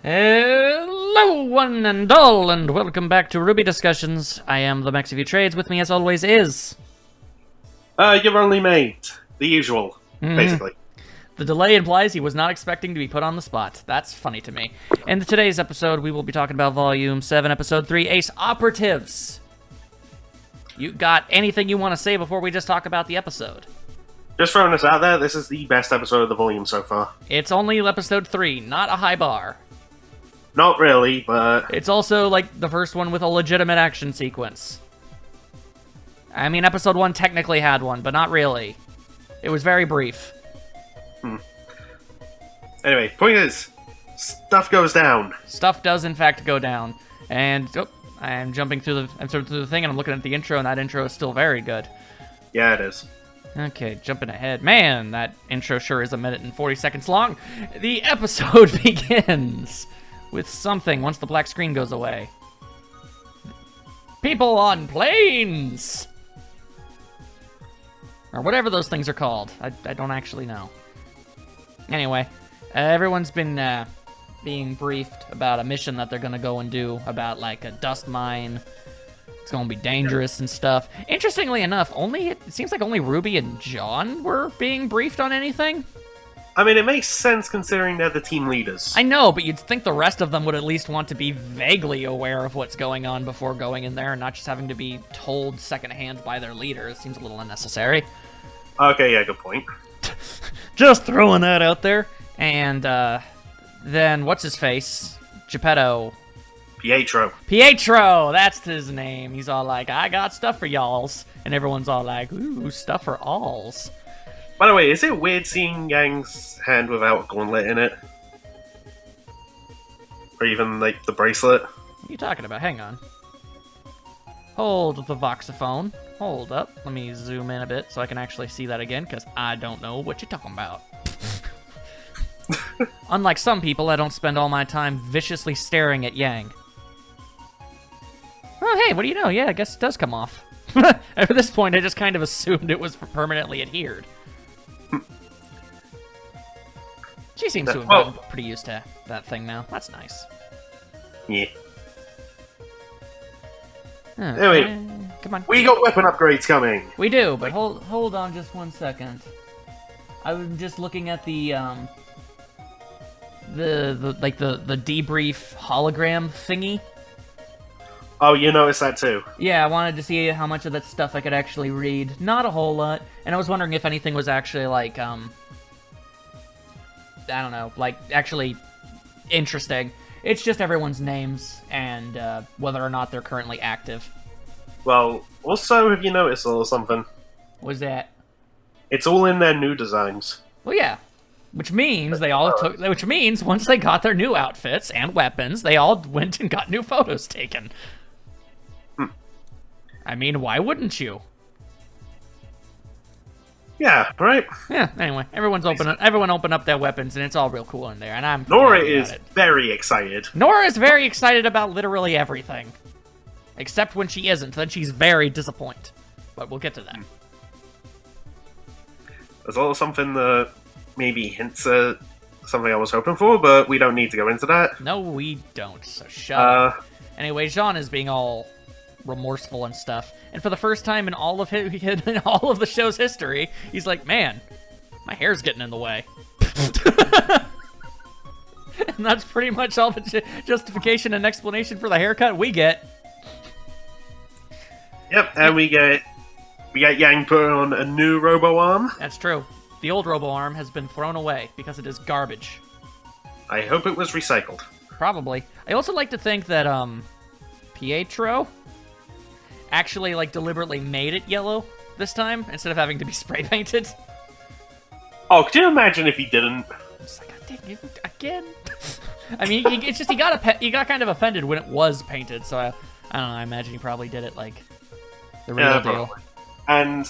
Hello, one and all, and welcome back to RWBY Discussions. I am the Max of Trades. With me, as always, is... Your only mate. The usual, basically. The delay implies he was not expecting to be put on the spot. That's funny to me. In today's episode, we will be talking about Volume 7, Episode 3, Ace Operatives. You got anything you want to say before we just talk about the episode? Just throwing this out there, this is the best episode of the volume so far. It's only Episode 3, not a high bar. Not really, but... It's also, like, the first one with a legitimate action sequence. I mean, Episode 1 technically had one, but not really. It was very brief. Anyway, point is, stuff goes down. Stuff does, in fact, go down. And, I'm jumping through the thing, and I'm looking at the intro, and that intro is still very good. Yeah, it is. Okay, jumping ahead. Man, that intro sure is 1 minute and 40 seconds long. The episode begins with something once the black screen goes away. People on planes! Or whatever those things are called. I don't actually know. Anyway, everyone's been being briefed about a mission that they're gonna go and do about, like, a dust mine. It's gonna be dangerous and stuff. Interestingly enough, it seems like only Ruby and John were being briefed on anything. I mean, it makes sense considering they're the team leaders. I know, but you'd think the rest of them would at least want to be vaguely aware of what's going on before going in there, and not just having to be told secondhand by their leader. It seems a little unnecessary. Okay, yeah, good point. Just throwing that out there. And then, what's his face? Geppetto. Pietro, that's his name. He's all like, I got stuff for y'alls. And everyone's all like, ooh, stuff for alls. By the way, is it weird seeing Yang's hand without a gauntlet in it? Or even, like, the bracelet? What are you talking about? Hang on. Hold the voxophone. Hold up. Let me zoom in a bit so I can actually see that again, because I don't know what you're talking about. Unlike some people, I don't spend all my time viciously staring at Yang. Oh, hey, what do you know? Yeah, I guess it does come off. At this point, I just kind of assumed it was permanently adhered. She seems to have gotten pretty used to that thing now. That's nice. Yeah. Okay. Anyway, come on. We got weapon upgrades coming. We do, but hold on just 1 second. I'm just looking at the debrief hologram thingy. Oh, you noticed that too? Yeah, I wanted to see how much of that stuff I could actually read. Not a whole lot, and I was wondering if anything was actually, like, I don't know, like, actually interesting. It's just everyone's names and whether or not they're currently active. Well, also, have you noticed a little something? What's that? It's all in their new designs. Well, yeah. Which means Which means once they got their new outfits and weapons, they all went and got new photos taken. I mean, why wouldn't you? Yeah, right? Yeah, anyway, everyone open up their weapons, and it's all real cool in there, and I'm Nora happy is about it. very excited. Nora is very excited about literally everything. Except when she isn't, then she's very disappointed. But we'll get to that. There's a little something that maybe hints at something I was hoping for, but we don't need to go into that. No, we don't, so shut up. Anyway, Jean is being all remorseful and stuff, and for the first time in all of the show's history, he's like, man, my hair's getting in the way. And that's pretty much all the justification and explanation for the haircut we get. Yep, and we get Yang put on a new robo arm. That's true. The old robo arm has been thrown away because it is garbage. I hope it was recycled. Probably. I also like to think that Pietro actually, like, deliberately made it yellow this time instead of having to be spray painted. Oh, could you imagine if he didn't? It's like, dang it, again. I mean, it's just he got kind of offended when it was painted. So I don't know. I imagine he probably did it like the real deal. Probably. And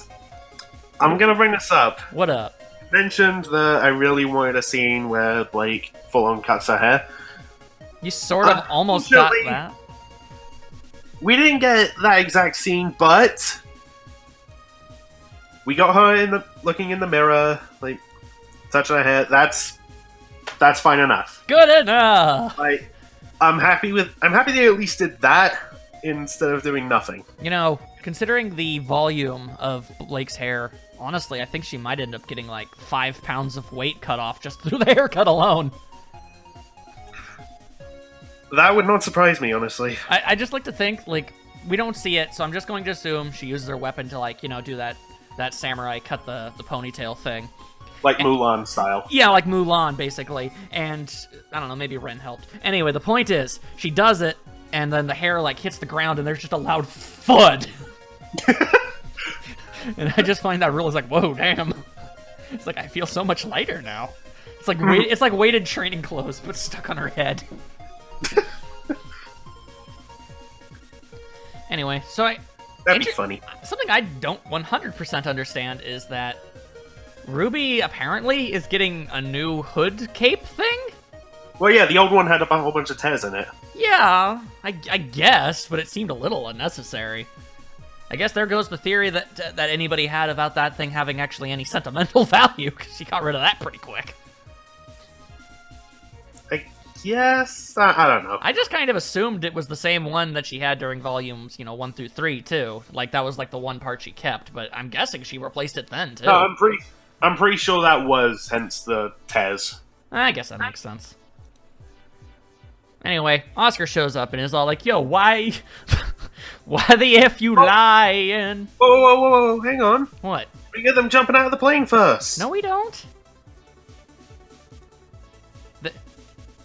I'm gonna bring this up. What up? I mentioned that I really wanted a scene where Blake full-on cuts her hair. You sort of almost got that. We didn't get that exact scene, but we got her looking in the mirror, like touching her hair. That's that's fine enough. Good enough. I'm happy they at least did that instead of doing nothing. You know, considering the volume of Blake's hair, honestly, I think she might end up getting like 5 pounds of weight cut off just through the haircut alone. That would not surprise me, honestly. I just like to think, like, we don't see it, so I'm just going to assume she uses her weapon to, like, do that samurai cut the ponytail thing. Like Mulan style. Yeah, like Mulan, basically. And, I don't know, maybe Ren helped. Anyway, the point is, she does it, and then the hair, like, hits the ground, and there's just a loud thud. And I just find that real, like, whoa, damn. It's like, I feel so much lighter now. It's like weighted training clothes, but stuck on her head. Anyway, so that'd be funny. Something I don't 100% understand is that RWBY apparently is getting a new hood cape thing? Well, yeah, the old one had a whole bunch of tears in it. Yeah, I guess, but it seemed a little unnecessary. I guess there goes the theory that anybody had about that thing having actually any sentimental value, because she got rid of that pretty quick. Yes, I don't know. I just kind of assumed it was the same one that she had during volumes, 1 through 3, too. Like, that was, like, the one part she kept, but I'm guessing she replaced it then, too. No, I'm pretty sure that was, hence the tears. I guess that makes sense. Anyway, Oscar shows up and is all like, yo, why the F you lying? Whoa, hang on. What? We get them jumping out of the plane first. No, we don't.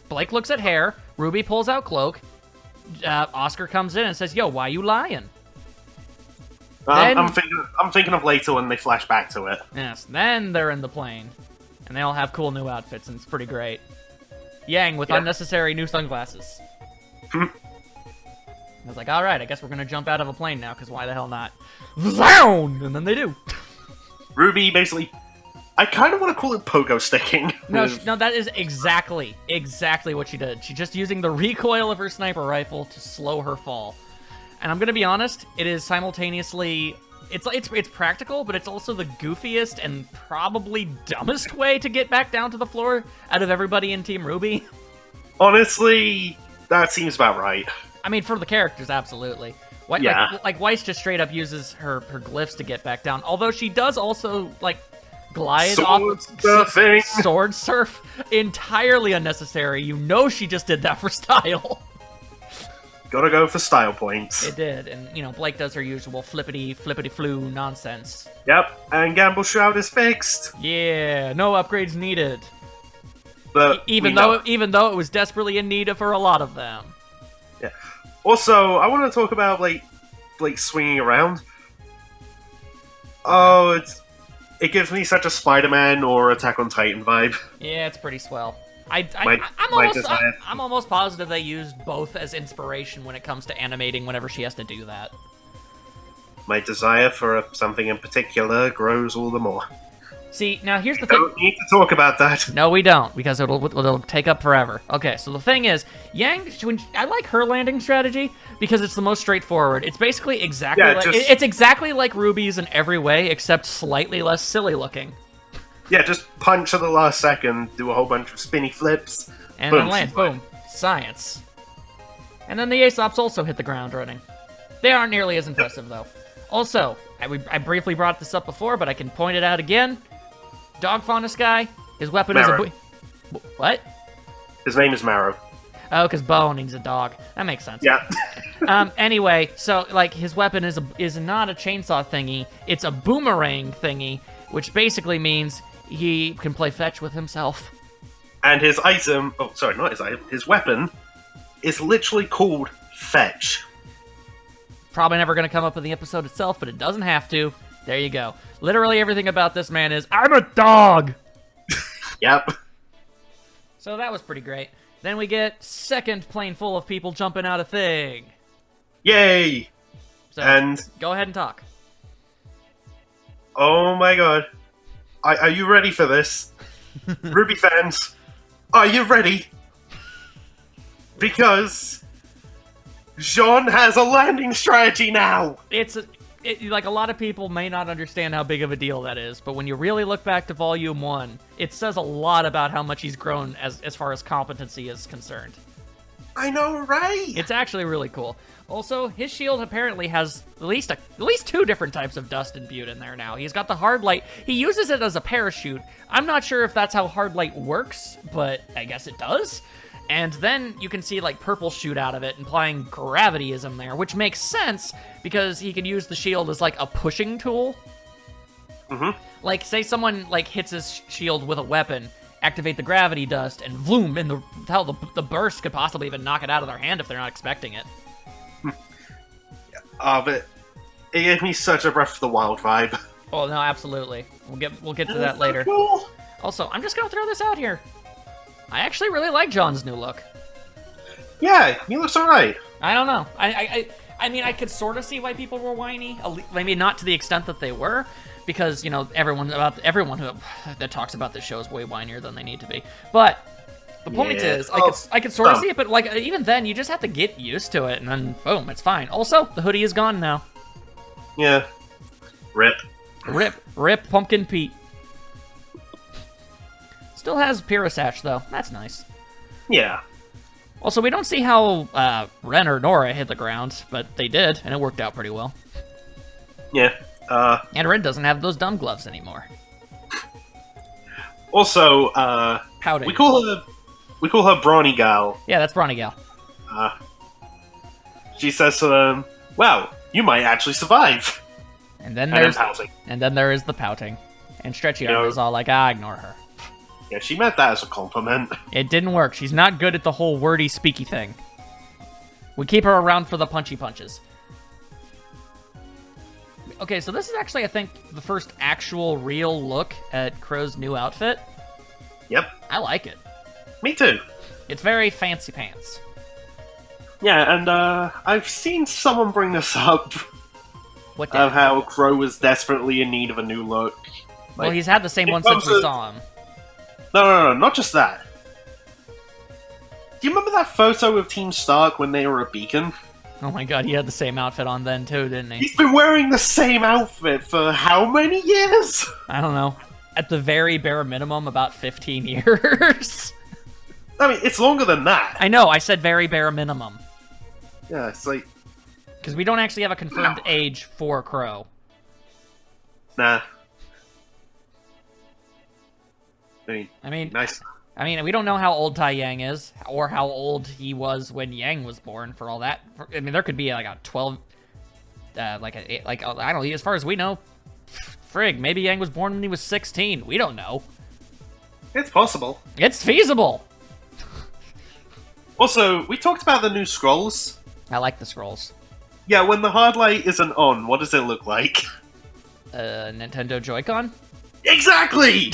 Blake looks at hair. RWBY pulls out cloak. Oscar comes in and says, "Yo, why you lying?" I'm thinking of later when they flash back to it. Yes. Then they're in the plane, and they all have cool new outfits, and it's pretty great. Yang with unnecessary new sunglasses. I was like, all right, I guess we're gonna jump out of a plane now, because why the hell not? Zound! And then they do. RWBY basically. I kind of want to call it pogo sticking. No, that is exactly what she did. She's just using the recoil of her sniper rifle to slow her fall. And I'm gonna be honest, it is simultaneously, it's practical, but it's also the goofiest and probably dumbest way to get back down to the floor out of everybody in Team RWBY. Honestly, that seems about right. I mean, for the characters, absolutely. Like Weiss just straight up uses her glyphs to get back down. Although she does also, like, glide sword surf. Entirely unnecessary. You know she just did that for style. Gotta go for style points. It did, and Blake does her usual flippity flu nonsense. Yep, and Gamble's Shroud is fixed. Yeah, no upgrades needed. But even though it was desperately in need for a lot of them. Yeah. Also, I want to talk about Blake swinging around. Oh, it gives me such a Spider-Man or Attack on Titan vibe. Yeah, it's pretty swell. I'm almost positive they used both as inspiration when it comes to animating whenever she has to do that. My desire for something in particular grows all the more. See, now here's the thing. We don't need to talk about that. No, we don't, because it'll take up forever. Okay, so the thing is, Yang, I like her landing strategy because it's the most straightforward. It's basically exactly it's exactly like RWBY's in every way, except slightly less silly looking. Yeah, just punch at the last second, do a whole bunch of spinny flips, and then land. Boom. Science. And then the Aesops also hit the ground running. They aren't nearly as impressive, though. Also, I briefly brought this up before, but I can point it out again. Dog Fauna Sky, his weapon Marrow. is a... What? His name is Marrow. Oh, because Bo needs a dog. That makes sense. Yeah. Anyway, so, his weapon is not a chainsaw thingy. It's a boomerang thingy, which basically means he can play fetch with himself. And his item... Oh, sorry, not his item. His weapon is literally called Fetch. Probably never going to come up in the episode itself, but it doesn't have to. There you go. Literally everything about this man is, I'm a dog! Yep. So that was pretty great. Then we get second plane full of people jumping out of thing. Yay! So, and go ahead and talk. Oh my god. Are you ready for this? RWBY fans, are you ready? Because Jean has a landing strategy now! It's like, a lot of people may not understand how big of a deal that is, but when you really look back to Volume 1, it says a lot about how much he's grown as far as competency is concerned. I know, right? It's actually really cool. Also, his shield apparently has at least 2 different types of dust imbued in there now. He's got the hard light. He uses it as a parachute. I'm not sure if that's how hard light works, but I guess it does. And then you can see, like, purple shoot out of it, implying gravityism there, which makes sense because he can use the shield as, like, a pushing tool. Mm-hmm. Like, say someone, like, hits his shield with a weapon, activate the gravity dust, and vroom, and the burst could possibly even knock it out of their hand if they're not expecting it. But it gave me such a Breath of the Wild vibe. Oh, no, absolutely. We'll get to that later. Cool. Also, I'm just gonna throw this out here. I actually really like John's new look. Yeah, he looks alright. I don't know. I mean, I could sort of see why people were whiny. Maybe not to the extent that they were, because, you know, everyone that talks about this show is way whinier than they need to be. But the point is, I could sort of see it, but, like, even then, you just have to get used to it, and then boom, it's fine. Also, the hoodie is gone now. Yeah. Rip. Rip, Pumpkin Pete. Still has Pirasash, though. That's nice. Yeah. Also, we don't see how Ren or Nora hit the ground, but they did, and it worked out pretty well. Yeah. And Ren doesn't have those dumb gloves anymore. Also, Pouting. we call her Brawny Gal. Yeah, that's Brawny Gal. She says to them, "Wow, you might actually survive." And then pouting. And then there is the pouting. And Stretchy Arm is all like, ignore her. Yeah, she meant that as a compliment. It didn't work. She's not good at the whole wordy, speaky thing. We keep her around for the punchy punches. Okay, so this is actually, I think, the first actual real look at Crow's new outfit. Yep. I like it. Me too. It's very fancy pants. Yeah, and I've seen someone bring this up. What of how Crow was desperately in need of a new look. Well, he's had the same one since we saw him. No, not just that. Do you remember that photo of Team Stark when they were a beacon? Oh my god, he had the same outfit on then too, didn't he? He's been wearing the same outfit for how many years? I don't know. At the very bare minimum, about 15 years. I mean, it's longer than that. I know, I said very bare minimum. Yeah, it's like... Because we don't actually have a confirmed age for Crow. Nah. I mean, nice. I mean, we don't know how old Tai Yang is, or how old he was when Yang was born. For all that, I mean, there could be like a 12, I don't know. As far as we know, frig, maybe Yang was born when he was 16. We don't know. It's possible. It's feasible. Also, we talked about the new scrolls. I like the scrolls. Yeah, when the hard light isn't on, what does it look like? Nintendo Joy-Con? Exactly!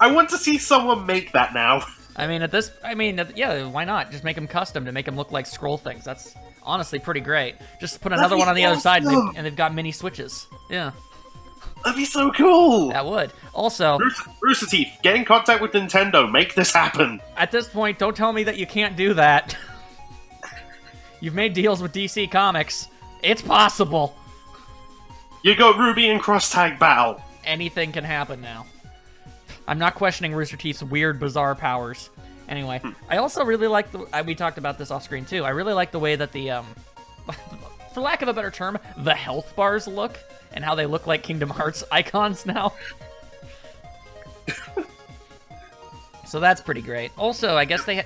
I want to see someone make that now. Yeah, why not? Just make them custom to make them look like scroll things. That's honestly pretty great. Just put another one on the other side and they've got mini switches. Yeah. That'd be so cool! That would. Also... Rooster Teeth, get in contact with Nintendo. Make this happen. At this point, don't tell me that you can't do that. You've made deals with DC Comics. It's possible. You got Ruby and Cross Tag Battle. Anything can happen now. I'm not questioning Rooster Teeth's weird, bizarre powers. Anyway, I also really like we talked about this off screen too. I really like the way that the, for lack of a better term, the health bars look, and how they look like Kingdom Hearts icons now. So that's pretty great. Also, I guess we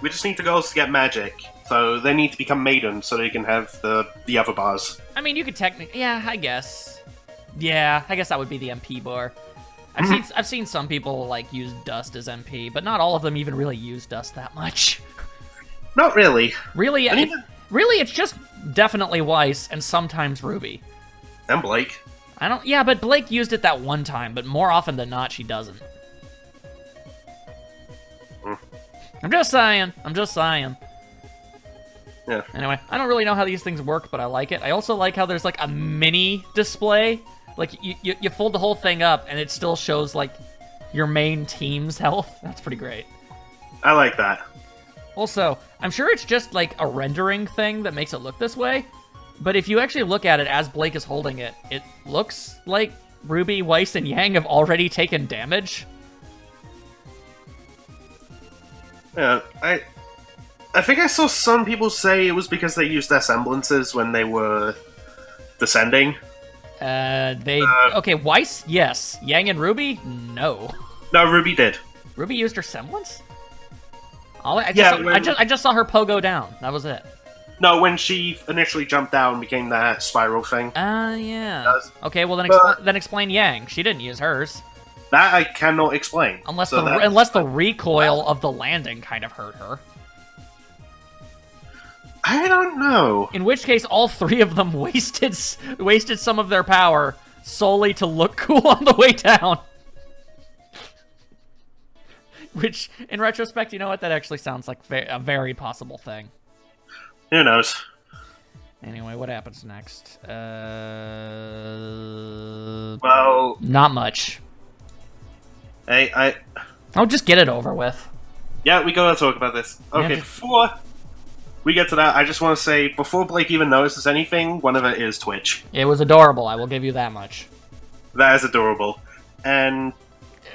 just need the girls to get magic. So they need to become maidens so they can have the other bars. I mean, you could technically... Yeah, I guess. Yeah, I guess that would be the MP bar. I've seen some people, like, use Dust as MP, but not all of them even really use Dust that much. Not really. Really, it's just definitely Weiss and sometimes Ruby. And Blake. Yeah, but Blake used it that one time, but more often than not, she doesn't. I'm just saying. Yeah. Anyway, I don't really know how these things work, but I like it. I also like how there's, like, a mini display. Like, you fold the whole thing up, and it still shows, like, your main team's health. That's pretty great. I like that. Also, I'm sure it's just like a rendering thing that makes it look this way, but if you actually look at it as Blake is holding it, it looks like RWBY, Weiss, and Yang have already taken damage. Yeah, I think I saw some people say it was because they used their semblances when they were descending. Okay, Weiss, yes. Yang and RWBY, no. No, RWBY did. RWBY used her semblance? I just saw her pogo down. That was it. No, when she initially jumped down and became that spiral thing. Yeah. Okay, well then explain Yang. She didn't use hers. That I cannot explain. Unless the recoil of the landing kind of hurt her. I don't know. In which case, all three of them wasted some of their power solely to look cool on the way down. Which, in retrospect, you know what? That actually sounds like a very possible thing. Who knows? Anyway, what happens next? Well... Not much. I'll just get it over with. Yeah, we gotta talk about this. Okay, before we get to that, I just want to say, before Blake even notices anything, one of it is Twitch. It was adorable, I will give you that much. That is adorable. And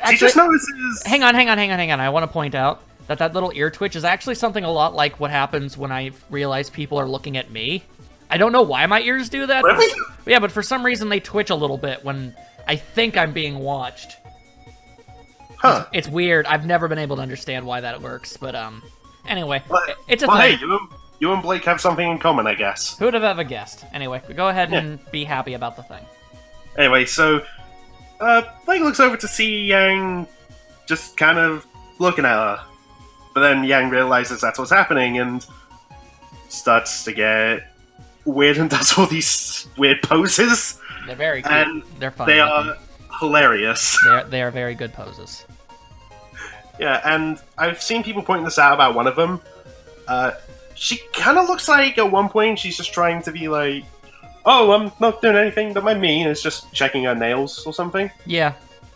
she just notices... Hang on. I want to point out that little ear twitch is actually something a lot like what happens when I realize people are looking at me. I don't know why my ears do that. Really? Yeah, but for some reason they twitch a little bit when I think I'm being watched. Huh. It's weird. I've never been able to understand why that works, but anyway, it's a thing. Hey, you and Blake have something in common, I guess. Who would have ever guessed? Anyway, go ahead and be happy about the thing. Anyway, so Blake looks over to see Yang just kind of looking at her. But then Yang realizes that's what's happening and starts to get weird and does all these weird poses. They're very cute. And they're fun. They are hilarious. They are very good poses. Yeah, and I've seen people pointing this out about one of them. She kind of looks like at one point she's just trying to be like, oh, I'm not doing anything, don't mind me, and it's just checking her nails or something. Yeah.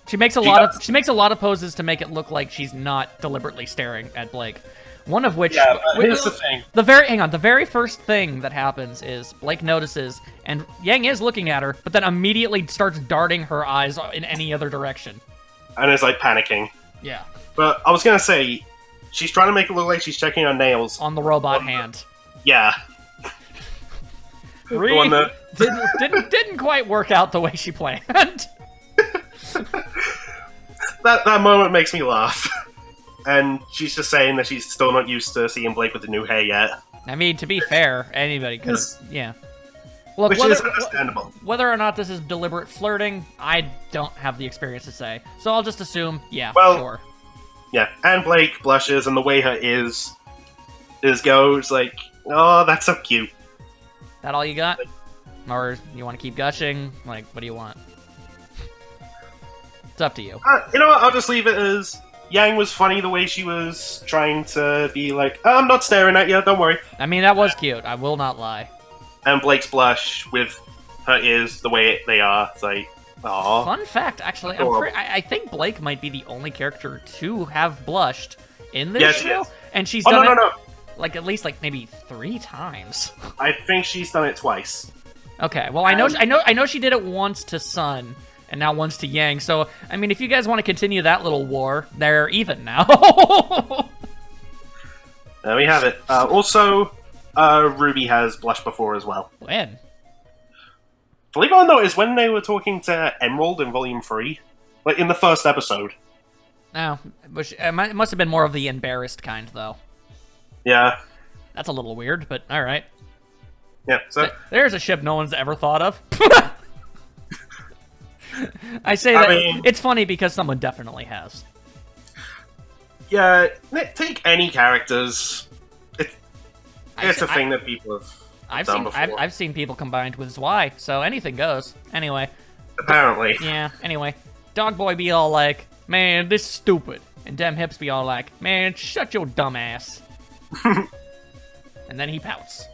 She makes a lot of poses to make it look like she's not deliberately staring at Blake. One of which... Yeah, but here's the thing. The very first thing that happens is Blake notices, and Yang is looking at her, but then immediately starts darting her eyes in any other direction. And is, like, panicking. Yeah. But I was gonna say, she's trying to make it look like she's checking her nails. On the robot hand. Yeah. The one that... didn't quite work out the way she planned. that moment makes me laugh. And she's just saying that she's still not used to seeing Blake with the new hair yet. I mean, to be fair, anybody could... Yeah. Look, which is understandable. Whether or not this is deliberate flirting, I don't have the experience to say. So I'll just assume, yeah, sure. Yeah, and Blake blushes, and the way her ears goes, like, oh, that's so cute. That all you got? Or you want to keep gushing? Like, what do you want? It's up to you. You know what? I'll just leave it as Yang was funny the way she was trying to be like, oh, I'm not staring at you, don't worry. I mean, that was cute. I will not lie. And Blake's blush with her ears the way they are. It's like, aww. Fun fact, actually, I think Blake might be the only character to have blushed in this show. And she's done it, like, at least, like, maybe 3 times. I think she's done it twice. Okay, well, I know she did it once to Sun, and now once to Yang, so, I mean, if you guys want to continue that little war, they're even now. There we have it. Also, RWBY has blushed before as well. When? Believe it or not, is when they were talking to Emerald in Volume 3. Like, in the first episode. Oh, which, it must have been more of the embarrassed kind, though. Yeah. That's a little weird, but alright. Yeah, so... There's a ship no one's ever thought of. I say that, it's funny because someone definitely has. Take any characters. It's a thing that people have done before. I've seen people combined with Zwei, so anything goes. Anyway. Apparently. Yeah, anyway. Dog Boy be all like, man, this is stupid. And Dem Hips be all like, man, shut your dumb ass. And then he pouts.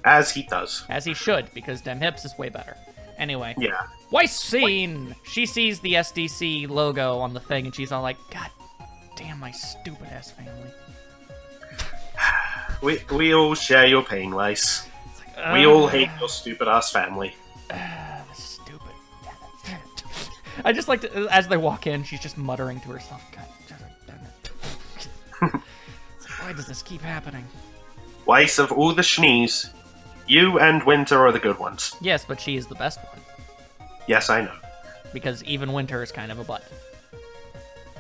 As he does. As he should, because Dem Hips is way better. Anyway. Yeah. Weiss scene! She sees the SDC logo on the thing, and she's all like, God damn my stupid-ass family. We all share your pain, Weiss. Like, We all hate your stupid-ass family. Stupid. I just like to, as they walk in, she's just muttering to herself, God damn it. Why does this keep happening? Weiss, of all the Schnees, you and Winter are the good ones. Yes, but she is the best one. Yes, I know. Because even Winter is kind of a butt.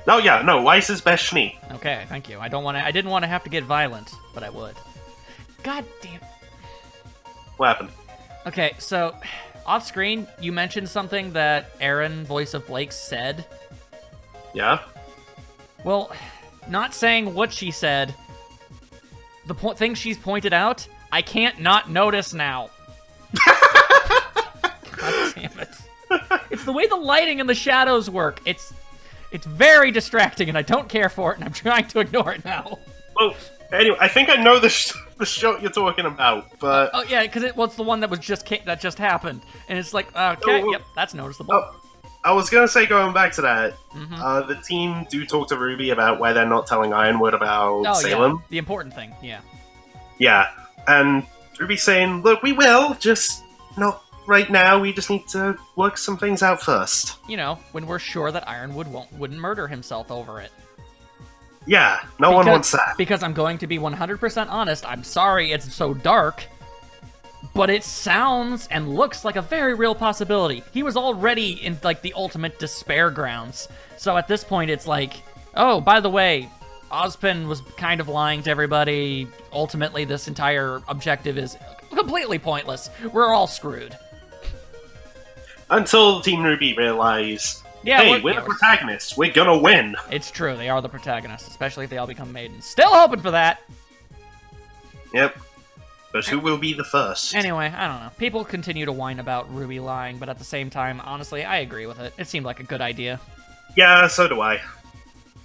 Oh yeah, no, Weiss is best Schnee. Okay, thank you. I didn't want to have to get violent, but I would. God damn. What happened? Okay, so off screen, you mentioned something that Aaron, voice of Blake, said. Yeah? Well, not saying what she said, the thing she's pointed out, I can't not notice now. God damn it. It's the way the lighting and the shadows work. It's very distracting, and I don't care for it, and I'm trying to ignore it now. Well, anyway, I think I know the shot you're talking about, but... Oh, yeah, because it's the one that was just happened. And it's like, okay, yep, that's noticeable. I was going to say, going back to that, the team do talk to RWBY about why they're not telling Ironwood about Salem. Yeah, the important thing, yeah. Yeah, and RWBY's saying, look, we will, just not right now, we just need to work some things out first. You know, when we're sure that Ironwood wouldn't murder himself over it. Yeah, no one wants that. Because I'm going to be 100% honest, I'm sorry it's so dark, but it sounds and looks like a very real possibility. He was already in, like, the ultimate despair grounds. So at this point, it's like, oh, by the way, Ozpin was kind of lying to everybody. Ultimately, this entire objective is completely pointless. We're all screwed. Until Team RWBY realize, yeah, hey, we're the protagonists. We're gonna win. It's true. They are the protagonists, especially if they all become maidens. Still hoping for that. Yep. But who will be the first? Anyway, I don't know. People continue to whine about RWBY lying, but at the same time, honestly, I agree with it. It seemed like a good idea. Yeah, so do I.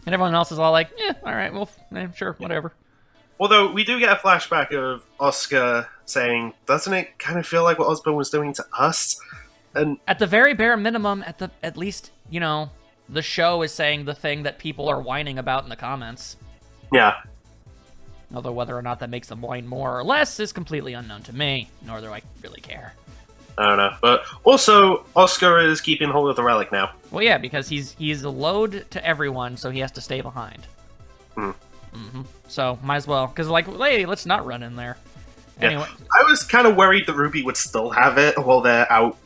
And everyone else is all like, alright, well, sure, whatever. Although, we do get a flashback of Oscar saying, doesn't it kind of feel like what Ozpin was doing to us? And at the very bare minimum, at least, you know, the show is saying the thing that people are whining about in the comments. Yeah. Although whether or not that makes them whine more or less is completely unknown to me, nor do I really care. I don't know. But also, Oscar is keeping hold of the relic now. Well, yeah, because he's a load to everyone, so he has to stay behind. So, might as well. Because, like, hey, let's not run in there. Anyway. Yeah. I was kind of worried that RWBY would still have it while they're out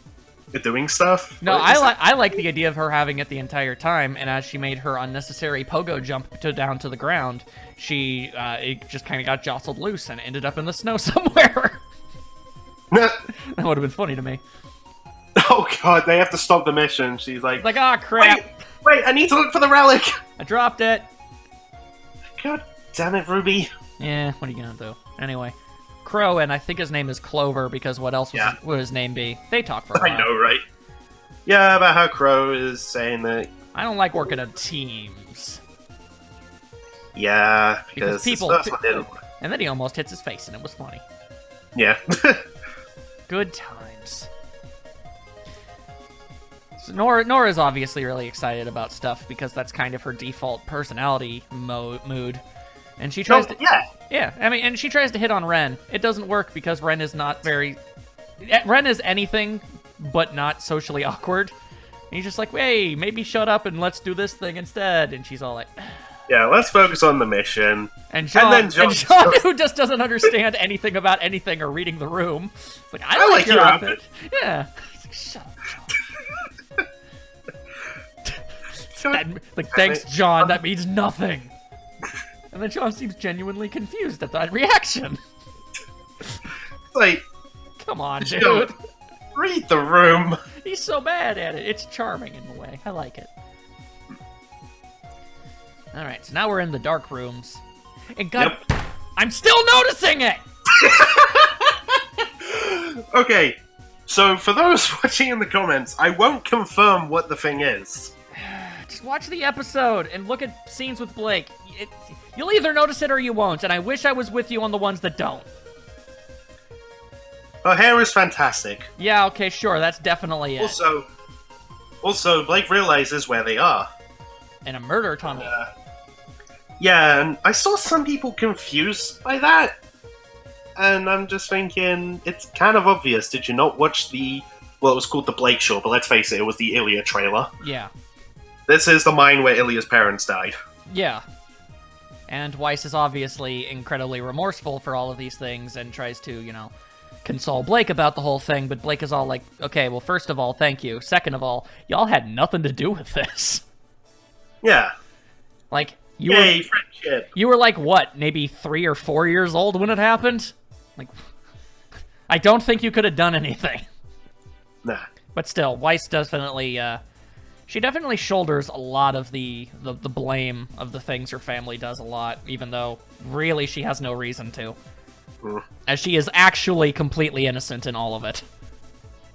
doing stuff. No, I like the idea of her having it the entire time, and as she made her unnecessary pogo jump down to the ground, she it just kind of got jostled loose and ended up in the snow somewhere. That would have been funny to me. Oh god, they have to stop the mission. She's like, ah, crap. Wait, I need to look for the relic. I dropped it. God damn it, RWBY. Yeah, what are you gonna do? Anyway. Crow, and I think his name is Clover, because what else would his name be? They talk for a while. I know, right? Yeah, about how Crow is saying that... I don't like working in teams. Yeah, because people... didn't. And then he almost hits his face, and it was funny. Yeah. Good times. So Nora's obviously really excited about stuff, because that's kind of her default personality mood. And she tries to... Yeah, I mean, and she tries to hit on Ren. It doesn't work because Ren is not very... Ren is anything but not socially awkward. And he's just like, hey, maybe shut up and let's do this thing instead. And she's all like... Yeah, let's focus on the mission. And John, who just doesn't understand anything about anything or reading the room, it's like, I like your outfit. Yeah. Like, shut up, John. Thanks, John. That means nothing. And then John seems genuinely confused at that reaction. Like, come on, dude. Read the room. He's so bad at it. It's charming in a way. I like it. Alright, so now we're in the dark rooms. And God, I'm still noticing it! Okay, so for those watching in the comments, I won't confirm what the thing is. Just watch the episode and look at scenes with Blake. You'll either notice it or you won't, and I wish I was with you on the ones that don't. Her hair is fantastic. Yeah, okay, sure, that's definitely it. Also, Blake realizes where they are. In a murder tunnel. Yeah, and I saw some people confused by that. and I'm just thinking, it's kind of obvious. Did you not watch it was called the Blake Show, but let's face it was the Ilya trailer. Yeah. This is the mine where Ilya's parents died. Yeah. And Weiss is obviously incredibly remorseful for all of these things and tries to, console Blake about the whole thing, but Blake is all like, okay, well, first of all, thank you. Second of all, y'all had nothing to do with this. Yeah. Like, friendship. You were like, what, maybe 3 or 4 years old when it happened? Like, I don't think you could have done anything. Nah. But still, Weiss definitely, she definitely shoulders a lot of the blame of the things her family does a lot, even though, really, she has no reason to. As she is actually completely innocent in all of it.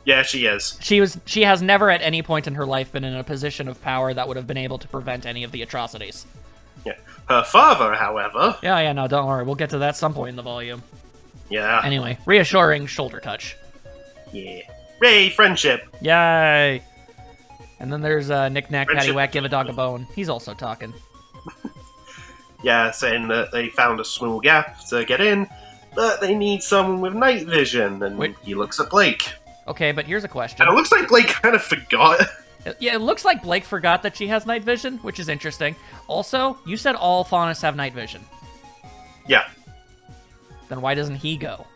Yeah, she is. She has never at any point in her life been in a position of power that would have been able to prevent any of the atrocities. Yeah. Her father, however... Yeah, no, don't worry. We'll get to that some point in the volume. Yeah. Anyway, reassuring shoulder touch. Yeah. Yay, friendship! Yay! And then there's Knick Knack Paddywhack Give a Dog a Bone. He's also talking. Yeah, saying that they found a small gap to get in, but they need someone with night vision, and he looks at Blake. Okay, but here's a question. And it looks like Blake kind of forgot. Yeah, it looks like Blake forgot that she has night vision, which is interesting. Also, you said all faunists have night vision. Yeah. Then why doesn't he go?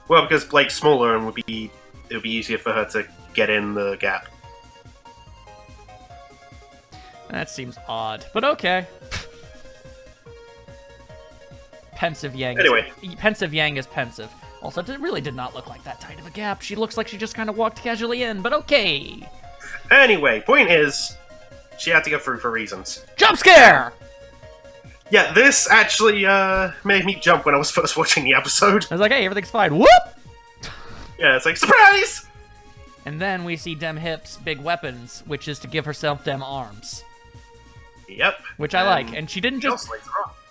Well, because Blake's smaller and it would be easier for her to get in the gap. That seems odd, but okay. Pensive Yang. Anyway. Pensive Yang is pensive. Also, it really did not look like that tight of a gap. She looks like she just kind of walked casually in, but okay. Anyway, point is, she had to go through for reasons. Jump scare! Yeah, this actually made me jump when I was first watching the episode. I was like, hey, everything's fine. Whoop! Yeah, it's like, surprise! And then we see Dem Hip's big weapons, which is to give herself Dem arms. Yep. Which I like. And she didn't just...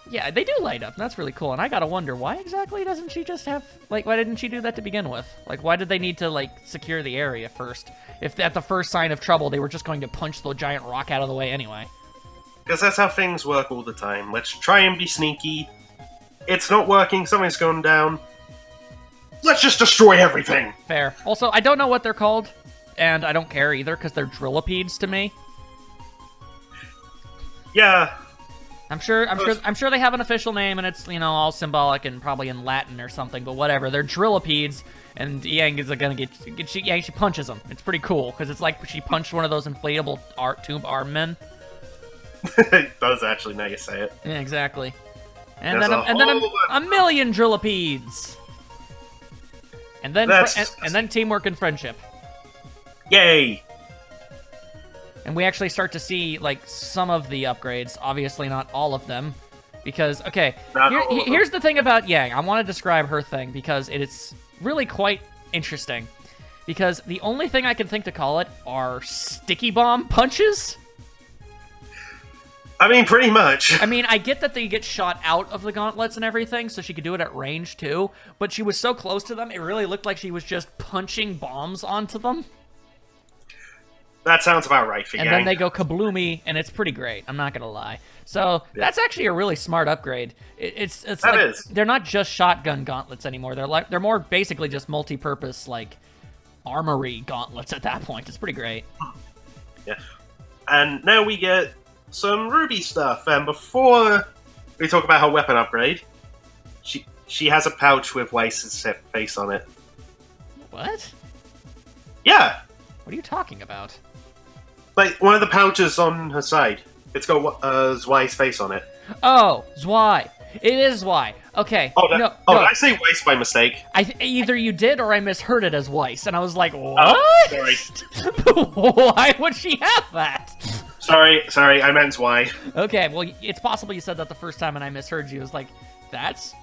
Yeah, they do light up. That's really cool. And I gotta wonder, why exactly doesn't she just have... Like, why didn't she do that to begin with? Like, why did they need to, like, secure the area first? If at the first sign of trouble, they were just going to punch the giant rock out of the way anyway. Because that's how things work all the time. Let's try and be sneaky. It's not working, something's going down. Let's just destroy everything! Fair. Also, I don't know what they're called, and I don't care either, because they're Drillipedes to me. Yeah. I'm sure they have an official name, and it's, all symbolic and probably in Latin or something, but whatever. They're Drillipedes, and Yang is gonna she punches them. It's pretty cool, because it's like she punched one of those inflatable tube arm men. It does actually, now you say it. Yeah, exactly. And then a million Drillipedes! And then teamwork and friendship. Yay! And we actually start to see, like, some of the upgrades. Obviously not all of them. Because, okay, here's the thing about Yang. I want to describe her thing, because it's really quite interesting. Because the only thing I can think to call it are sticky bomb punches. I mean, pretty much. I mean, I get that they get shot out of the gauntlets and everything, so she could do it at range, too. But she was so close to them, it really looked like she was just punching bombs onto them. That sounds about right for Yang. And then they go kabloomy, and it's pretty great. I'm not gonna lie. So that's actually a really smart upgrade. It's like they're not just shotgun gauntlets anymore. They're more basically just multi-purpose like armory gauntlets at that point. It's pretty great. Yeah. And now we get some RWBY stuff. And before we talk about her weapon upgrade, she has a pouch with Weiss's face on it. What? Yeah. What are you talking about? Like, one of the pouches on her side. It's got Zwei's face on it. Oh, Zwei. It is Zwei. Okay. Did I say Weiss by mistake? Either you did or I misheard it as Weiss, and I was like, what? Oh, sorry. Why would she have that? Sorry, I meant Zwei. Okay, well, it's possible you said that the first time and I misheard you. It was like, that's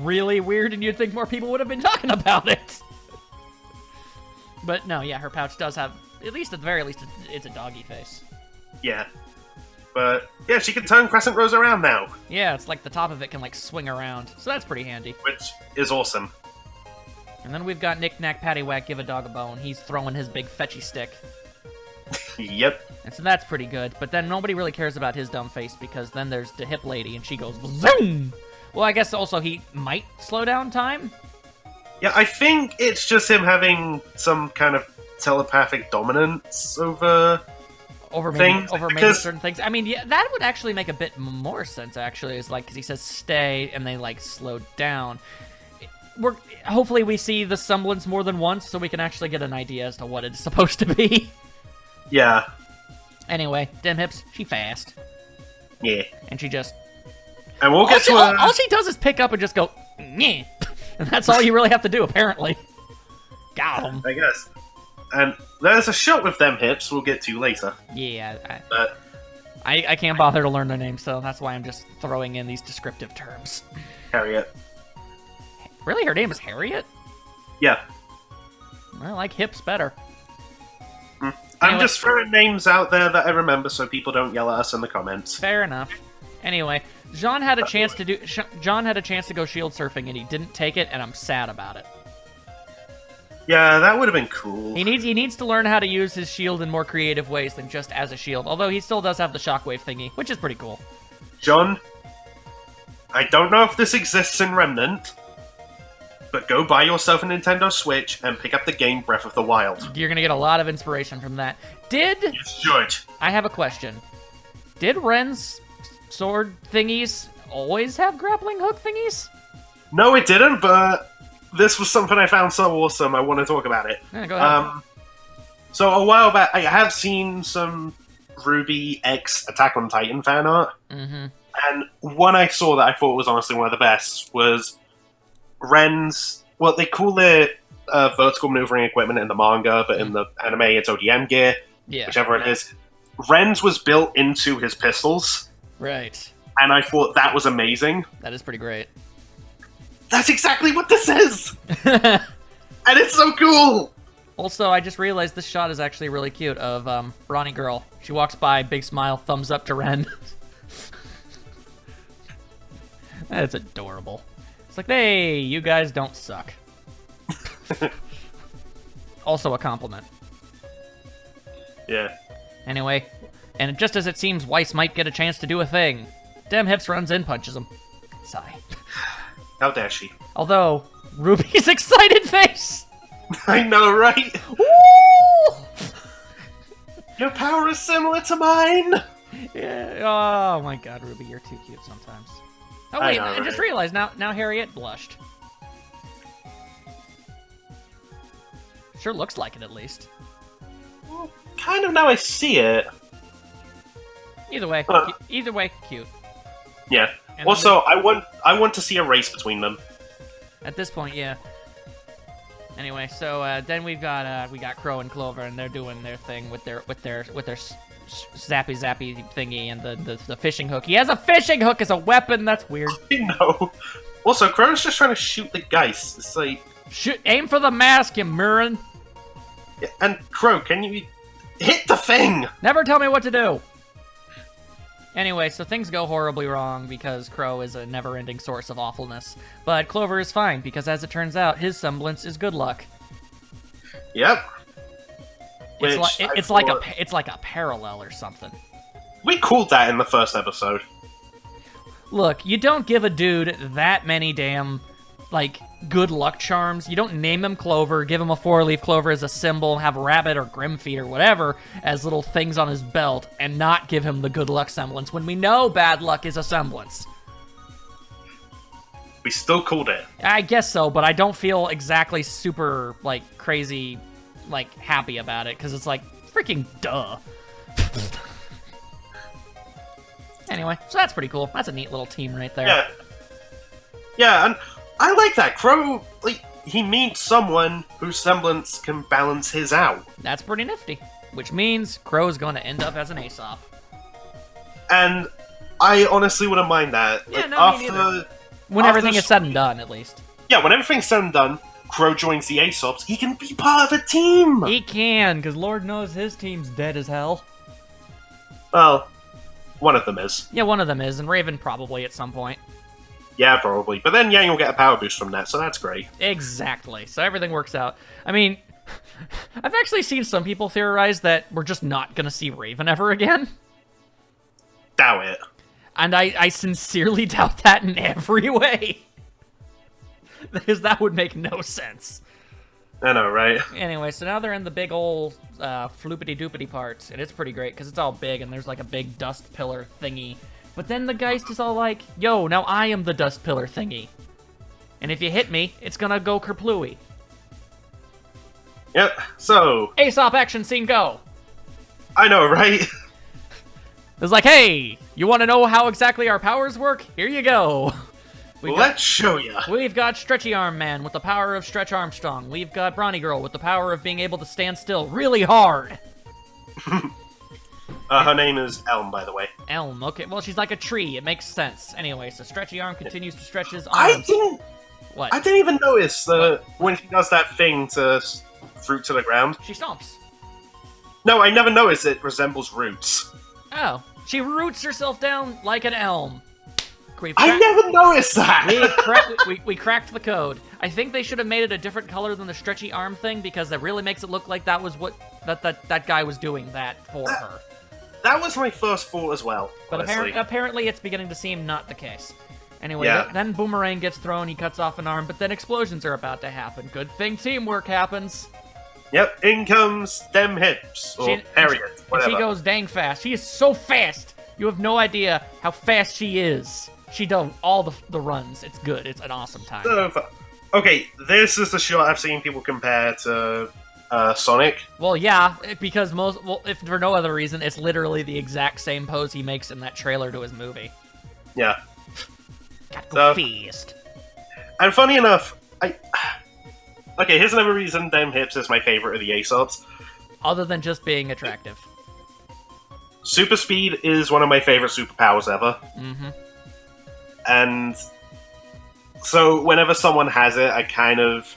really weird, and you'd think more people would have been talking about it. But no, yeah, her pouch does have, at the very least, it's a doggy face. Yeah. But, yeah, she can turn Crescent Rose around now. Yeah, it's like the top of it can, like, swing around. So that's pretty handy. Which is awesome. And then we've got Knick Knack Paddywhack Give a Dog a Bone. He's throwing his big fetchy stick. Yep. And so that's pretty good. But then nobody really cares about his dumb face, because then there's the hip lady, and she goes, zoom! Well, I guess also he might slow down time. Yeah, I think it's just him having some kind of telepathic dominance over maybe because certain things. I mean, yeah, that would actually make a bit more sense. Actually, is like because he says stay and they like slow down. Hopefully we see the semblance more than once, so we can actually get an idea as to what it's supposed to be. Yeah. Anyway, Dim Hips, she fast. Yeah. And she just. And we'll get to all she does is pick up and just go, nyeh. And that's all you really have to do, apparently. Got him. I guess. And there's a shot with them hips we'll get to later. Yeah. But I can't bother to learn their names, so that's why I'm just throwing in these descriptive terms. Harriet. Really? Her name is Harriet? Yeah. I like Hips better. I'm Anyway. just throwing names out there that I remember so people don't yell at us in the comments. Fair enough. Anyway, John had a chance to go shield surfing and he didn't take it, and I'm sad about it. Yeah, that would have been cool. He needs to learn how to use his shield in more creative ways than just as a shield. Although he still does have the shockwave thingy, which is pretty cool. John, I don't know if this exists in Remnant, but go buy yourself a Nintendo Switch and pick up the game Breath of the Wild. You're gonna get a lot of inspiration from that. You should. I have a question. Did Ren's sword thingies always have grappling hook thingies? No, it didn't, but this was something I found so awesome, I want to talk about it. Yeah, go ahead. So a while back, I have seen some RWBY X Attack on Titan fan art, and one I saw that I thought was honestly one of the best was Ren's, well, they call it vertical maneuvering equipment in the manga, but in the anime it's ODM gear, whichever it is. Ren's was built into his pistols. Right. And I thought that was amazing. That is pretty great. That's exactly what this is! And it's so cool! Also, I just realized this shot is actually really cute of Ronnie Girl. She walks by, big smile, thumbs up to Ren. That's adorable. It's like, hey, you guys don't suck. Also a compliment. Yeah. Anyway, and just as it seems Weiss might get a chance to do a thing, Dim Hips runs in, punches him. Sigh. How dare she? Although, Ruby's excited face! I know, right? Woo! Your power is similar to mine! Yeah. Oh my god, Ruby, you're too cute sometimes. Oh wait, I just realized, now Harriet blushed. Sure looks like it, at least. Well, kind of now I see it. Either way, cute. Yeah. And also, I want to see a race between them. At this point, yeah. Anyway, so then we got Crow and Clover, and they're doing their thing with their zappy thingy and the fishing hook. He has a fishing hook as a weapon. That's weird. I know. Also, Crow's just trying to shoot the geist. It's like, aim for the mask, you Mirren. Yeah, and Crow, can you hit the thing? Never tell me what to do. Anyway, so things go horribly wrong because Crow is a never-ending source of awfulness. But Clover is fine because, as it turns out, his semblance is good luck. Yep. It's like a parallel or something. We called that in the first episode. Look, you don't give a dude that many damn, like, good luck charms. You don't name him Clover, give him a four-leaf clover as a symbol, have Rabbit or Grimfeet or whatever as little things on his belt, and not give him the good luck semblance when we know bad luck is a semblance. We still called it. I guess so, but I don't feel exactly super, like, crazy, like, happy about it, because it's like, freaking duh. Anyway, so that's pretty cool. That's a neat little team right there. Yeah. Yeah, and I like that. Crow, like, he meets someone whose semblance can balance his out. That's pretty nifty. Which means Crow's going to end up as an Aesop. And I honestly wouldn't mind that. Yeah, like, no, me neither. When everything is said and done, at least. Yeah, when everything's said and done, Crow joins the Aesops, he can be part of a team! He can, because Lord knows his team's dead as hell. Well, one of them is. Yeah, one of them is, and Raven probably at some point. Yeah, probably. But then Yang will get a power boost from that, so that's great. Exactly. So everything works out. I mean, I've actually seen some people theorize that we're just not going to see Raven ever again. Doubt it. And I sincerely doubt that in every way. Because that would make no sense. I know, right? Anyway, so now they're in the big old floopity-doopity part, and it's pretty great, because it's all big, and there's like a big dust pillar thingy. But then the Geist is all like, yo, now I am the dust pillar thingy. And if you hit me, it's gonna go kerplooey. Yep, so... Aesop action scene, go! I know, right? It's like, hey, you want to know how exactly our powers work? Here you go. Let's show ya. We've got Stretchy Arm Man with the power of Stretch Armstrong. We've got Brawny Girl with the power of being able to stand still really hard. Her name is Elm, by the way. Elm, okay. Well, she's like a tree. It makes sense. Anyway, so Stretchy Arm continues to stretch his arms. What? I didn't even notice when he does that thing to fruit to the ground. She stomps. No, I never noticed it resembles roots. Oh. She roots herself down like an elm. I never noticed that! We cracked the code. I think they should have made it a different color than the stretchy arm thing, because that really makes it look like that was what that guy was doing that for her. That was my first thought as well, but apparently it's beginning to seem not the case. Anyway, then Boomerang gets thrown, he cuts off an arm, but then explosions are about to happen. Good thing teamwork happens. Yep, in comes them hips, or Harriet, whatever. She goes dang fast. She is so fast! You have no idea how fast she is. She does all the runs. It's good. It's an awesome time. Okay, this is the shot I've seen people compare to Sonic. Well, yeah, because if for no other reason, it's literally the exact same pose he makes in that trailer to his movie. Yeah. Gotta go fast. And funny enough, okay, here's another reason Dem Hips is my favorite of the Aesops. Other than just being attractive. Super Speed is one of my favorite superpowers ever. Mm-hmm. And so whenever someone has it, I kind of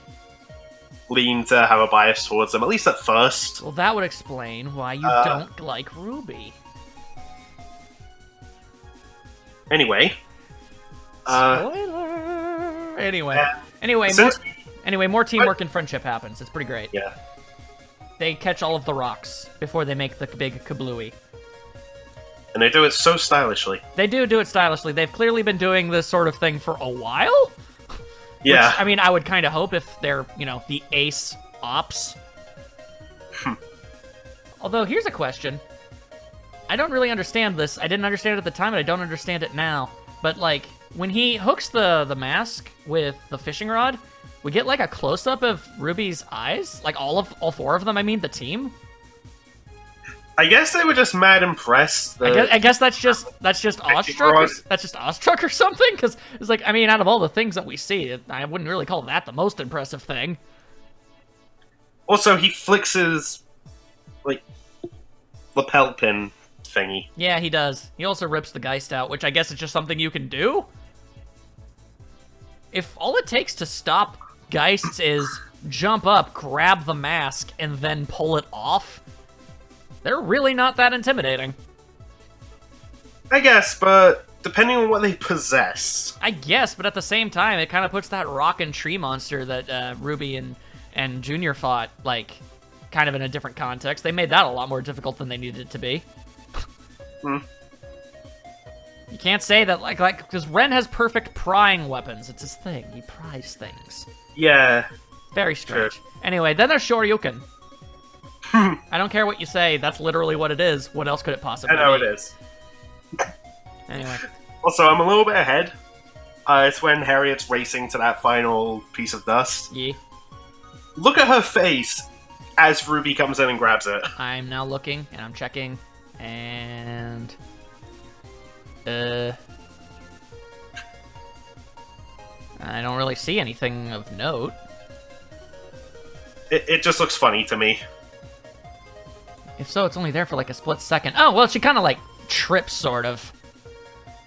lean to have a bias towards them, at least at first. Well, that would explain why you don't like RWBY. Anyway. Spoiler! Anyway, more teamwork and friendship happens. It's pretty great. Yeah. They catch all of the rocks before they make the big kablooey. And they do it so stylishly. They do it stylishly. They've clearly been doing this sort of thing for a while. Yeah. Which, I mean, I would kind of hope if they're, the ace ops. Although, here's a question. I don't really understand this. I didn't understand it at the time, and I don't understand it now. But, like, when he hooks the mask with the fishing rod, we get, like, a close-up of Ruby's eyes? Like, all four of them, I mean, the team? I guess they were just mad impressed. I guess that's just awestruck. That's just awestruck or something. Because it's like, I mean, out of all the things that we see, I wouldn't really call that the most impressive thing. Also, he flicks his lapel pin thingy. Yeah, he does. He also rips the Geist out, which I guess is just something you can do. If all it takes to stop Geists is jump up, grab the mask, and then pull it off, they're really not that intimidating. I guess, but depending on what they possess. I guess, but at the same time, it kind of puts that rock and tree monster that RWBY and Junior fought, like, kind of in a different context. They made that a lot more difficult than they needed it to be. You can't say that, because Ren has perfect prying weapons. It's his thing. He pries things. Yeah. Very strange. Sure. Anyway, then there's Shoryuken. I don't care what you say, that's literally what it is. What else could it possibly be? I know it is. Anyway. Also, I'm a little bit ahead. It's when Harriet's racing to that final piece of dust. Yeah. Look at her face as RWBY comes in and grabs it. I'm now looking, and I'm checking, and... I don't really see anything of note. It just looks funny to me. If so, it's only there for like a split second. Oh, well, she kind of like trips, sort of.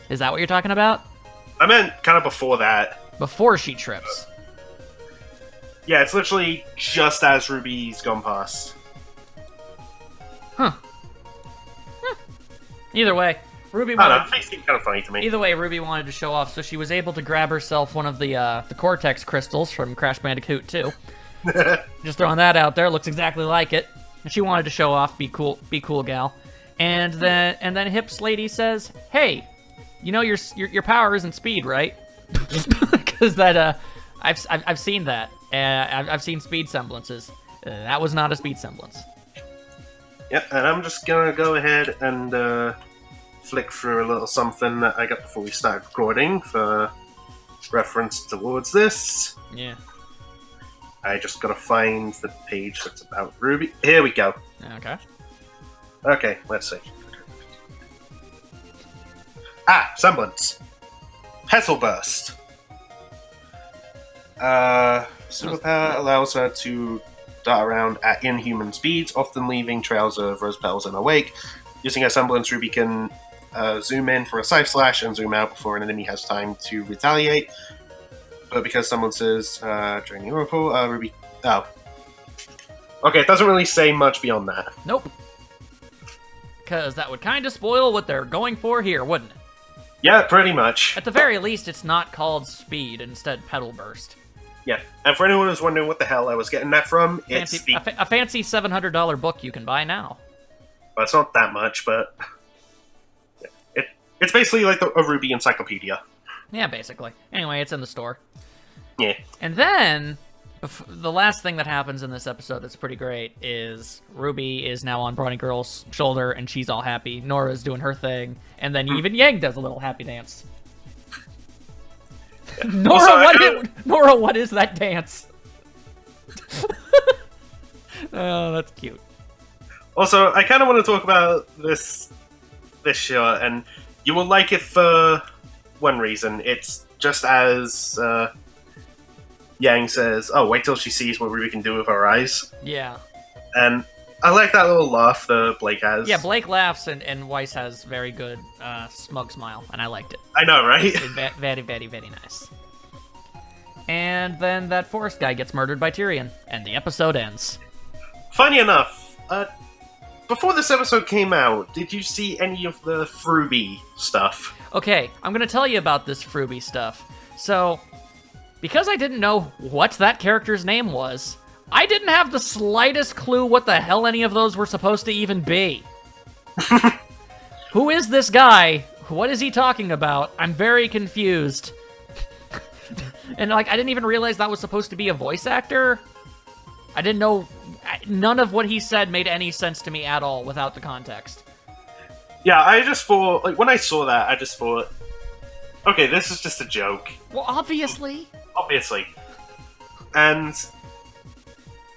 Is that what you're talking about? I meant kind of before that. Before she trips. Yeah, it's literally just as RWBY's gone past. Huh. Either way, RWBY I don't know, it seemed kind of funny to me. Either way, RWBY wanted to show off, so she was able to grab herself one of the Cortex crystals from Crash Bandicoot 2. Just throwing that out there, looks exactly like it. And she wanted to show off, be cool gal. And then Hips Lady says, "Hey, you know your power isn't speed, right? Because that I've seen that. I've seen speed semblances. That was not a speed semblance. Yep, and I'm just gonna go ahead and flick through a little something that I got before we started recording for reference towards this. Yeah. I just gotta find the page that's about RWBY. Here we go. Okay. Okay, let's see. Semblance. Petal Burst. Superpower allows her to dart around at inhuman speeds, often leaving trails of rose petals in her wake. Using her semblance, RWBY can zoom in for a scythe slash and zoom out before an enemy has time to retaliate. But because semblances during the Oracle, RWBY... Oh. Okay, it doesn't really say much beyond that. Nope. Because that would kind of spoil what they're going for here, wouldn't it? Yeah, pretty much. At the very least, it's not called Speed, instead Petal Burst. Yeah, and for anyone who's wondering what the hell I was getting that from, Fancy, it's the... a fancy $700 book you can buy now. Well, it's not that much, but... It's basically like a RWBY encyclopedia. Yeah, basically. Anyway, it's in the store. Yeah. And then, the last thing that happens in this episode that's pretty great is RWBY is now on Brawny Girl's shoulder, and she's all happy. Nora's doing her thing, and then even Yang does a little happy dance. Yeah. Nora, what is that dance? Oh, that's cute. Also, I kind of want to talk about this show, and you will like it for one reason. It's just as Yang says, "Oh, wait till she sees what RWBY can do with her eyes." Yeah. And I like that little laugh that Blake has. Yeah, Blake laughs, and Weiss has very good smug smile, and I liked it. I know, right? Very, very, very nice. And then that forest guy gets murdered by Tyrion, and the episode ends. Funny enough, before this episode came out, did you see any of the RWBY stuff? Okay, I'm gonna tell you about this RWBY stuff. So, because I didn't know what that character's name was, I didn't have the slightest clue what the hell any of those were supposed to even be. Who is this guy? What is he talking about? I'm very confused. And, like, I didn't even realize that was supposed to be a voice actor. I didn't know... None of what he said made any sense to me at all without the context. Yeah, I just thought... Like, when I saw that, I just thought... Okay, this is just a joke. Well, obviously. Obviously. And...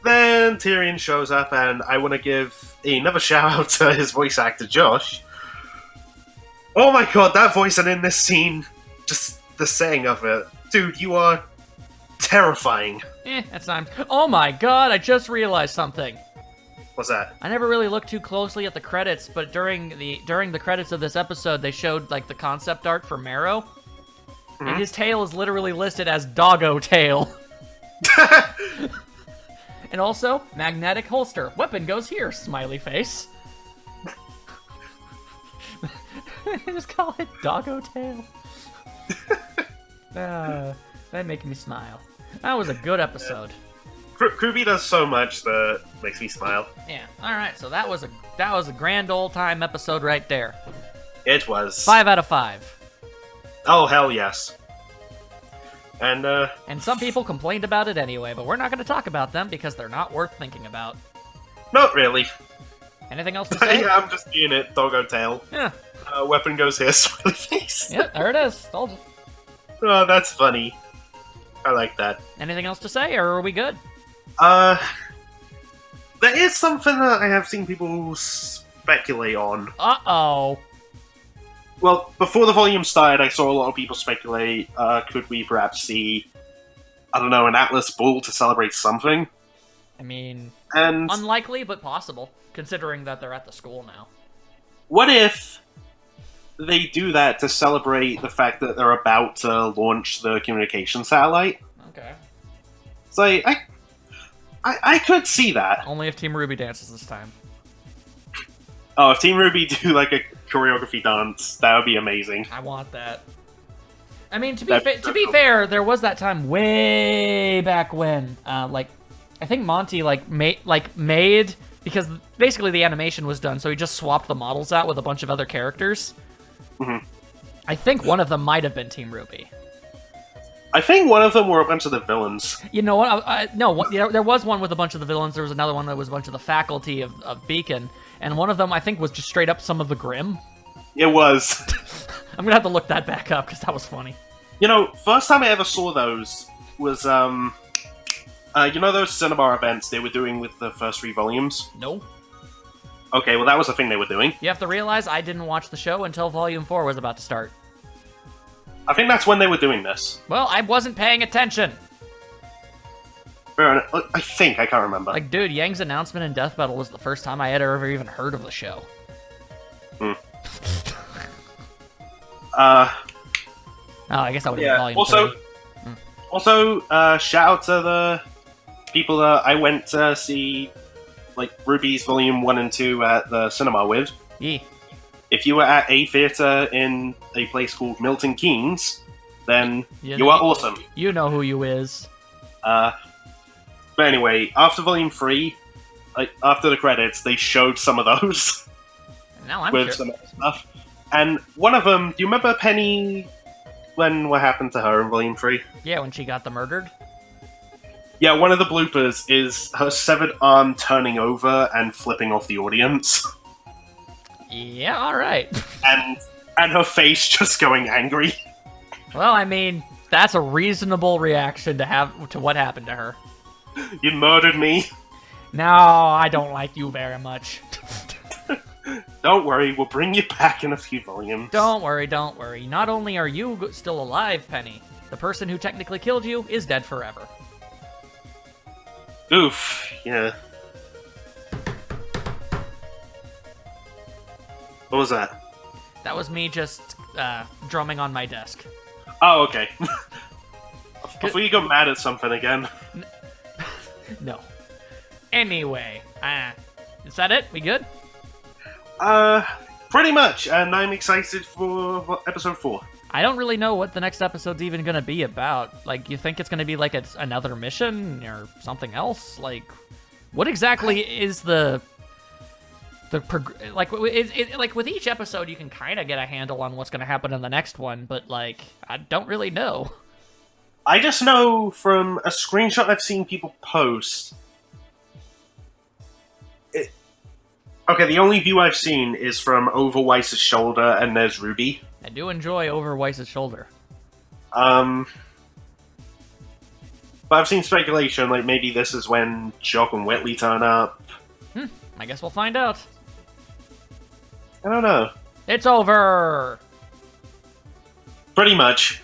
then Tyrion shows up, and I want to give another shout-out to his voice actor, Josh. Oh my god, that voice and in this scene, just the saying of it. Dude, you are terrifying. That's not... Oh my god, I just realized something. What's that? I never really looked too closely at the credits, but during the credits of this episode, they showed, like, the concept art for Marrow. Mm-hmm. And his tail is literally listed as Doggo Tail. And also, magnetic holster. Weapon goes here, smiley face. Just call it Doggo Tail. That made me smile. That was a good episode. RWBY does so much that makes me smile. Yeah. All right. So that was a grand old time episode right there. It was 5 out of 5. Oh hell yes. And some people complained about it anyway, but we're not going to talk about them because they're not worth thinking about. Not really. Anything else to say? Yeah, I'm just seeing it. Doggo tail. Yeah. Weapon goes here, smiley face. Yep, there it is. Told you. Oh, that's funny. I like that. Anything else to say, or are we good? There is something that I have seen people speculate on. Uh-oh. Well, before the volume started, I saw a lot of people speculate, could we perhaps see, I don't know, an Atlas Bull to celebrate something? I mean, and unlikely, but possible, considering that they're at the school now. What if they do that to celebrate the fact that they're about to launch the communication satellite? Okay. So I could see that. Only if Team RWBY dances this time. Oh, if Team RWBY do, like, a choreography dance, that would be amazing. I want that. I mean, to be fair, there was that time way back when, like, I think Monty, made, because basically the animation was done, so he just swapped the models out with a bunch of other characters. Mm-hmm. I think one of them might have been Team RWBY. I think one of them were a bunch of the villains. You know what? There was one with a bunch of the villains. There was another one that was a bunch of the faculty of Beacon. And one of them, I think, was just straight up some of the Grimm. It was. I'm gonna have to look that back up, because that was funny. You know, first time I ever saw those was, you know those cinema events they were doing with the first 3 volumes? No. Okay, well that was the thing they were doing. You have to realize I didn't watch the show until Volume 4 was about to start. I think that's when they were doing this. Well, I wasn't paying attention. Fair enough. I think, I can't remember. Like, dude, Yang's announcement in Death Battle was the first time I had ever even heard of the show. Hmm. Oh, I guess that would have Yeah. been Volume Also, 3. also, shout out to the people that I went to see, like, RWBY's Volume 1 and 2 at the cinema with. Yeah. If you were at a theater in a place called Milton Keynes, then you are awesome. You know who you is. But anyway, after Volume 3, like, after the credits, they showed some of those. Now I'm with some other stuff. And one of them, do you remember Penny, what happened to her in Volume 3? Yeah, when she got the murdered. Yeah, one of the bloopers is her severed arm turning over and flipping off the audience. Yeah, alright. and her face just going angry. Well, I mean, that's a reasonable reaction to have to what happened to her. You murdered me. No, I don't like you very much. Don't worry, we'll bring you back in a few volumes. Don't worry, don't worry. Not only are you still alive, Penny, the person who technically killed you is dead forever. Oof, yeah. What was that? That was me just drumming on my desk. Oh, okay. Before you go mad at something again. No. Anyway, is that it? We good? Pretty much, and I'm excited for episode 4. I don't really know what the next episode's even gonna be about. Like, you think it's gonna be like another mission or something else? Like, what exactly is like with each episode you can kind of get a handle on what's gonna happen in the next one, but like I don't really know. I just know from a screenshot I've seen people post. Okay, the only view I've seen is from over Weiss's shoulder, and there's RWBY. I do enjoy over Weiss's shoulder. But I've seen speculation, like maybe this is when Jock and Whitley turn up. I guess we'll find out. I don't know. It's over! Pretty much.